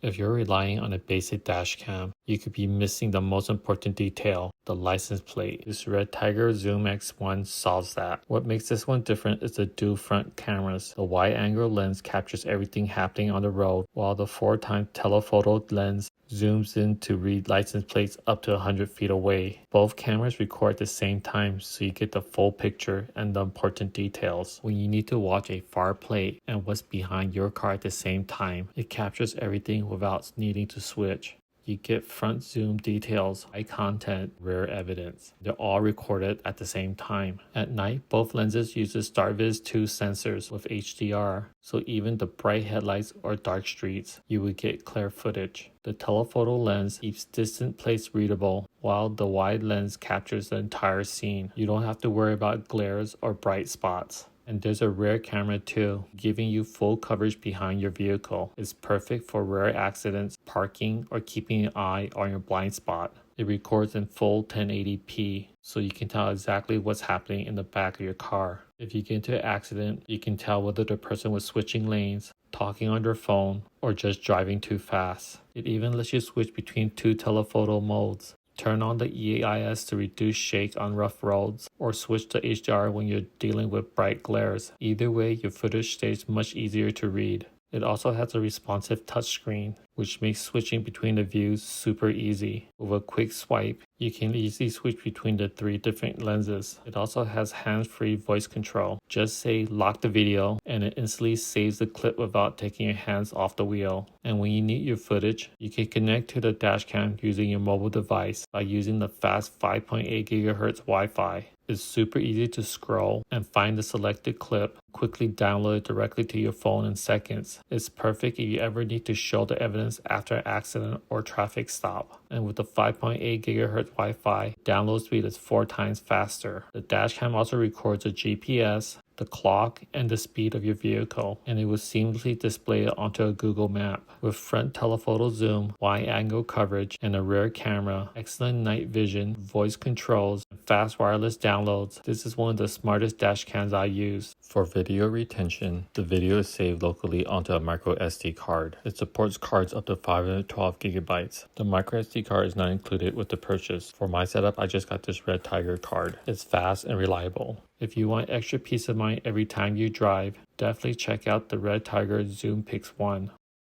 If you're relying on a basic dash cam, you could be missing the most important detail, the license plate. This RedTiger zoompix1 solves that. What makes this one different is the dual front cameras. The wide-angle lens captures everything happening on the road, while the 4x telephoto lens zooms in to read license plates up to 100 feet away. Both cameras record at the same time, so you get the full picture and the important details. When you need to watch a far plate and what's behind your car at the same time, it captures everything without needing to switch. You get front zoom details, eye content, rear evidence. They're all recorded at the same time. At night, both lenses use the StarViz 2 sensors with HDR, so even the bright headlights or dark streets, you would get clear footage. The telephoto lens keeps distant plates readable, while the wide lens captures the entire scene. You don't have to worry about glares or bright spots. And there's a rear camera too, giving you full coverage behind your vehicle. It's perfect for rare accidents, parking, or keeping an eye on your blind spot. It records in full 1080p, so you can tell exactly what's happening in the back of your car. If you get into an accident, you can tell whether the person was switching lanes, talking on their phone, or just driving too fast. It even lets you switch between two telephoto modes. Turn on the EIS to reduce shake on rough roads, or switch to HDR when you're dealing with bright glares. Either way, your footage stays much easier to read. It also has a responsive touchscreen, which makes switching between the views super easy. With a quick swipe, you can easily switch between the 3 different lenses. It also has hands-free voice control. Just say lock the video and it instantly saves the clip without taking your hands off the wheel. And when you need your footage, you can connect to the dashcam using your mobile device by using the fast 5.8 GHz Wi-Fi. It's super easy to scroll and find the selected clip, quickly download it directly to your phone in seconds. It's perfect if you ever need to show the evidence after an accident or traffic stop. And with the 5.8 GHz Wi-Fi, download speed is 4 times faster. The dashcam also records the GPS, the clock, and the speed of your vehicle, and it will seamlessly display it onto a Google map. With front telephoto zoom, wide-angle coverage, and a rear camera, excellent night vision, voice controls, and fast wireless downloads, this is one of the smartest dash cams I use. For video retention, the video is saved locally onto a micro SD card. It supports cards up to 512 gigabytes. The micro SD card is not included with the purchase. For my setup, I just got this RedTiger card. It's fast and reliable. If you want extra peace of mind every time you drive, definitely check out the RedTiger zoompix1.